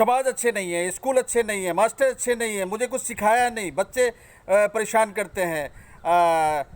समाज अच्छे नहीं है, स्कूल अच्छे नहीं है, मास्टर अच्छे नहीं है, मुझे कुछ सिखाया नहीं, बच्चे परेशान करते हैं।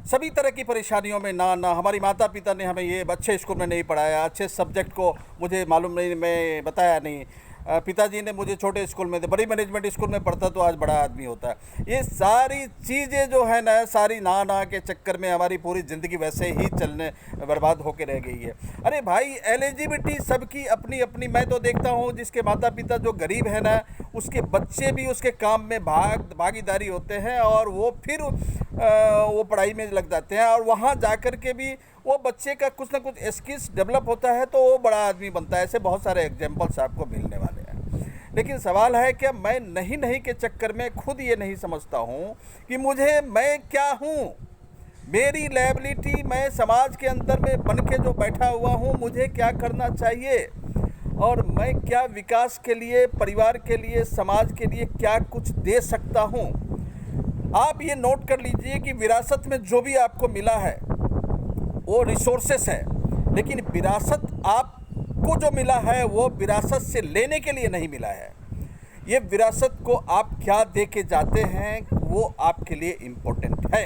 सभी तरह की परेशानियों में ना ना हमारी माता पिता ने हमें ये अच्छे स्कूल में नहीं पढ़ाया, अच्छे सब्जेक्ट को मुझे मालूम नहीं, मैं बताया नहीं, पिताजी ने मुझे छोटे स्कूल में बड़ी मैनेजमेंट स्कूल में पढ़ता तो आज बड़ा आदमी होता है। ये सारी चीज़ें जो है ना, सारी ना ना के चक्कर में हमारी पूरी ज़िंदगी वैसे ही चलने बर्बाद होकर रह गई है। अरे भाई, एलिजिबिलिटी सबकी अपनी अपनी। मैं तो देखता हूँ जिसके माता पिता जो गरीब है ना, उसके बच्चे भी उसके काम में भागीदारी होते हैं और वो फिर वो पढ़ाई में लग जाते हैं और वहाँ जा कर के भी वो बच्चे का कुछ ना कुछ स्किल्स डेवलप होता है तो वो बड़ा आदमी बनता है। ऐसे बहुत सारे एग्जाम्पल्स आपको मिलने वाले हैं। लेकिन सवाल है कि मैं नहीं नहीं के चक्कर में खुद ये नहीं समझता हूँ कि मैं क्या हूँ, मेरी लायबिलिटी, मैं समाज के अंदर में बन के जो बैठा हुआ हूँ, मुझे क्या करना चाहिए और मैं क्या विकास के लिए, परिवार के लिए, समाज के लिए क्या कुछ दे सकता हूँ। आप ये नोट कर लीजिए कि विरासत में जो भी आपको मिला है वो रिसोर्सेस है, लेकिन विरासत आपको जो मिला है वो विरासत से लेने के लिए नहीं मिला है। ये विरासत को आप क्या दे के जाते हैं वो आपके लिए इम्पोर्टेंट है।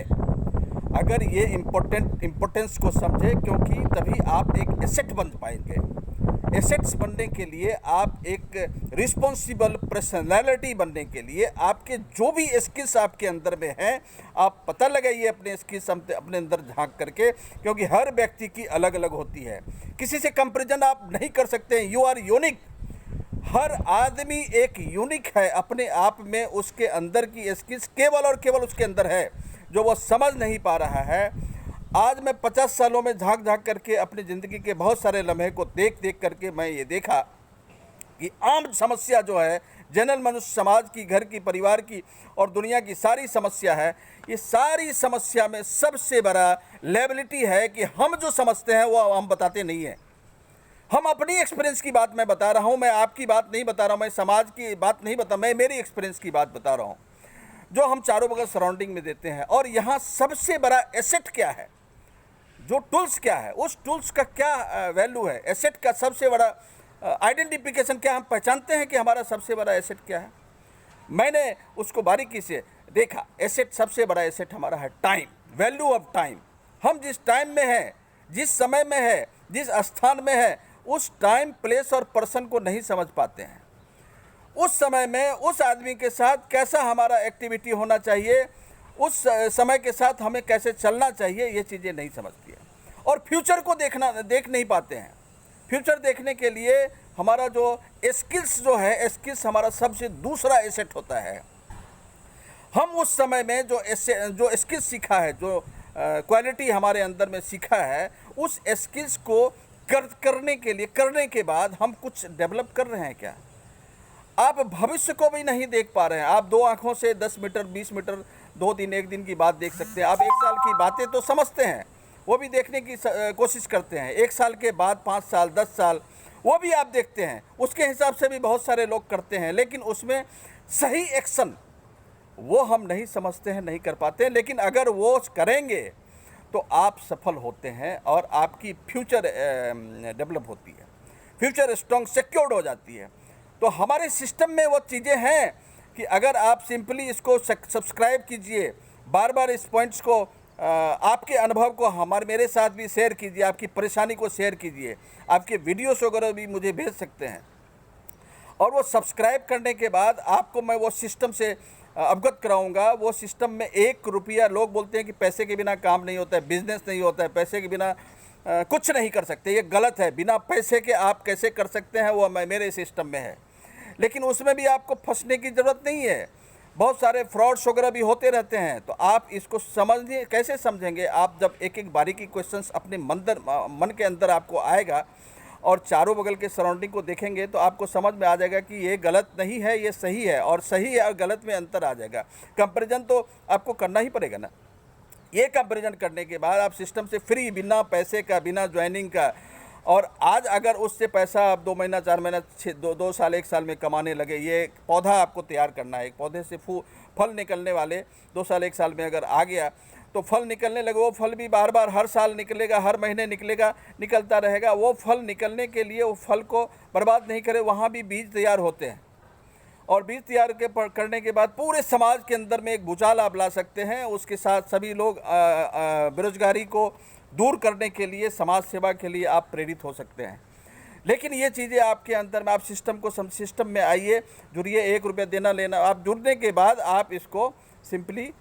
अगर ये इम्पोर्टेंस को समझे, क्योंकि तभी आप एक एसेट बन पाएंगे। एसेट्स बनने के लिए, आप एक रिस्पॉन्सिबल पर्सनैलिटी बनने के लिए, आपके जो भी स्किल्स आपके अंदर में हैं, आप पता लगाइए अपने स्किल्स अपने अंदर झांक करके, क्योंकि हर व्यक्ति की अलग अलग होती है। किसी से कंपैरिजन आप नहीं कर सकते हैं। You are unique. हर आदमी एक यूनिक है अपने आप में। उसके अंदर की स्किल्स केवल और केवल उसके अंदर है, जो वो समझ नहीं पा रहा है। आज मैं 50 सालों में झांक झांक करके अपनी ज़िंदगी के बहुत सारे लम्हे को देख देख करके मैं ये देखा कि आम समस्या जो है, जनरल मनुष्य समाज की, घर की, परिवार की और दुनिया की सारी समस्या है। ये सारी समस्या में सबसे बड़ा लायबिलिटी है कि हम जो समझते हैं वो हम बताते नहीं हैं। हम अपनी एक्सपीरियंस की बात मैं बता रहा हूँ, मैं आपकी बात नहीं बता रहा हूँ, मैं समाज की बात नहीं बता, मैं मेरी एक्सपीरियंस की बात बता रहा हूँ जो हम चारों बगल सराउंडिंग में देते हैं। और यहाँ सबसे बड़ा एसेट क्या है, जो टूल्स क्या है, उस टूल्स का क्या वैल्यू है, एसेट का सबसे बड़ा आइडेंटिफिकेशन क्या, हम पहचानते हैं कि हमारा सबसे बड़ा एसेट क्या है। मैंने उसको बारीकी से देखा। एसेट, सबसे बड़ा एसेट हमारा है टाइम, वैल्यू ऑफ टाइम। हम जिस टाइम में हैं, जिस समय में है, जिस स्थान में है, उस टाइम, प्लेस और पर्सन को नहीं समझ पाते हैं। उस समय में उस आदमी के साथ कैसा हमारा एक्टिविटी होना चाहिए, उस समय के साथ हमें कैसे चलना चाहिए, ये चीज़ें नहीं समझती है। और फ्यूचर को देख नहीं पाते हैं। फ्यूचर देखने के लिए हमारा जो स्किल्स जो है, स्किल्स हमारा सबसे दूसरा एसेट होता है। हम उस समय में जो स्किल्स सीखा है, जो क्वालिटी हमारे अंदर में सीखा है, उस स्किल्स को करने के लिए, करने के बाद हम कुछ डेवलप कर रहे हैं क्या? आप भविष्य को भी नहीं देख पा रहे हैं। आप दो आँखों से 10 मीटर, 20 मीटर, 2 दिन, 1 दिन की बात देख सकते हैं। आप 1 साल की बातें तो समझते हैं, वो भी देखने की कोशिश करते हैं। 1 साल के बाद 5 साल, 10 साल, वो भी आप देखते हैं। उसके हिसाब से भी बहुत सारे लोग करते हैं, लेकिन उसमें सही एक्शन वो हम नहीं समझते हैं, नहीं कर पाते हैं। लेकिन अगर वो करेंगे तो आप सफल होते हैं और आपकी फ्यूचर डेवलप होती है, फ्यूचर स्ट्रॉन्ग, सिक्योर्ड हो जाती है। तो हमारे सिस्टम में वो चीज़ें हैं कि अगर आप सिंपली इसको सब्सक्राइब कीजिए, बार बार इस पॉइंट्स को, आपके अनुभव को मेरे साथ भी शेयर कीजिए, आपकी परेशानी को शेयर कीजिए, आपके वीडियोस वगैरह भी मुझे भेज सकते हैं। और वो सब्सक्राइब करने के बाद आपको मैं वो सिस्टम से अवगत कराऊंगा। वो सिस्टम में 1 रुपया, लोग बोलते हैं कि पैसे के बिना काम नहीं होता है, बिजनेस नहीं होता है, पैसे के बिना कुछ नहीं कर सकते। ये गलत है। बिना पैसे के आप कैसे कर सकते हैं, वो मेरे सिस्टम में है। लेकिन उसमें भी आपको फंसने की ज़रूरत नहीं है। बहुत सारे फ्रॉड्स वगैरह भी होते रहते हैं। तो आप इसको समझिए, कैसे समझेंगे आप? जब एक एक बारीकी क्वेश्चंस अपने मन के अंदर आपको आएगा और चारों बगल के सराउंडिंग को देखेंगे तो आपको समझ में आ जाएगा कि ये गलत नहीं है, ये सही है, और सही है और गलत में अंतर आ जाएगा। कंपैरिजन तो आपको करना ही पड़ेगा ना। ये कंपैरिजन करने के बाद आप सिस्टम से फ्री, बिना पैसे का, बिना ज्वाइनिंग का, और आज अगर उससे पैसा आप 2 महीना, 4 महीना, 2 साल, 1 साल में कमाने लगे, ये पौधा आपको तैयार करना है। एक पौधे से फल निकलने वाले 2 साल, 1 साल में अगर आ गया तो फल निकलने लगे। वो फल भी बार बार हर साल निकलेगा, हर महीने निकलेगा, निकलता रहेगा। वो फल निकलने के लिए वो फल को बर्बाद नहीं करे, वहाँ भी बीज तैयार होते हैं। और बीज तैयार करने के बाद पूरे समाज के अंदर में एक भूचाल आप ला सकते हैं। उसके साथ सभी लोग बेरोजगारी को दूर करने के लिए, समाज सेवा के लिए आप प्रेरित हो सकते हैं। लेकिन ये चीज़ें आपके अंदर में, आप सिस्टम में आइए, जुड़िए, 1 रुपया देना लेना, आप जुड़ने के बाद आप इसको सिंपली